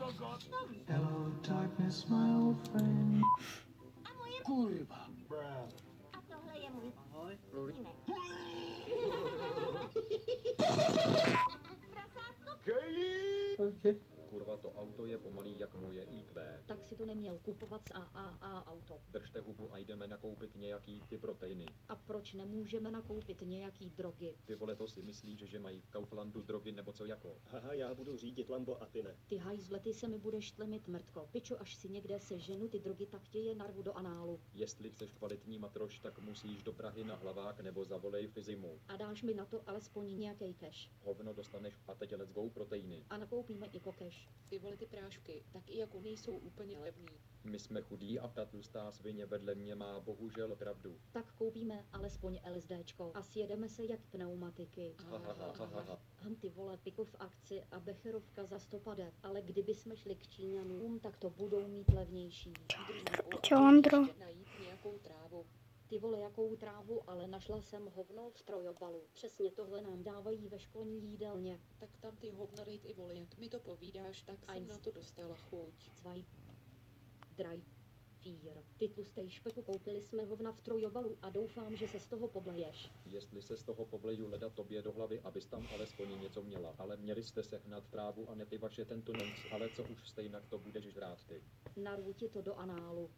Hello, darkness, my old friend. Kurva. A tohle je můj tatínek. Kurva, to auto je pomalý jak moje IQ. Tak si to neměl kupovat z AAA auto. Držte hubu a jdeme nakoupit nějaký ty proteiny. A proč nemůžeme nakoupit nějaký drogy? Ty vole, to si myslíš, že mají v Kauflandu drogy nebo co jako? Haha, já budu řídit Lambo a ty ne. Ty hajzle, ty se mi budeš tlemit mrtko. Pičo, až si někde seženu ty drogy, tak tě je narvu do análu. Jestli chceš kvalitní matroš, tak musíš do Prahy na Hlavák nebo zavolej Fizimu. A dáš mi na to alespoň nějaký cash. Hovno dostaneš a teď let's go proteiny. A nakoupíme i cash. Ty vole ty prášky, tak i jako nejsou úplně levný. My jsme chudí a ta tlustá svině vedle mě má bohužel pravdu. Tak koupíme alespoň LSDčko a sjedeme se jak pneumatiky. Ty vole, piku v akci a becherovka za 150. Ale kdyby jsme šli k Číňanům, tak to budou mít levnější. Čau, Andro. Najít nějakou trávu. Ty vole, jakou trávu, ale našla jsem hovno v strojobalu. Přesně tohle nám dávají ve školní jídelně. Tak tam ty hovna dej ty vole, jak mi to povídáš, tak jsem na to dostala chuť. Zwei, drei, vier. Ty tlustej špeku, koupili jsme hovna v trojobalu a doufám, že se z toho pobleješ. Jestli se z toho pobleju leda tobě do hlavy, abys tam alespoň něco měla. Ale měli jste sehnat trávu a ne ty vaše tento nonc, ale co už stejnak to budeš žrát ty. Narvu ti to do análu.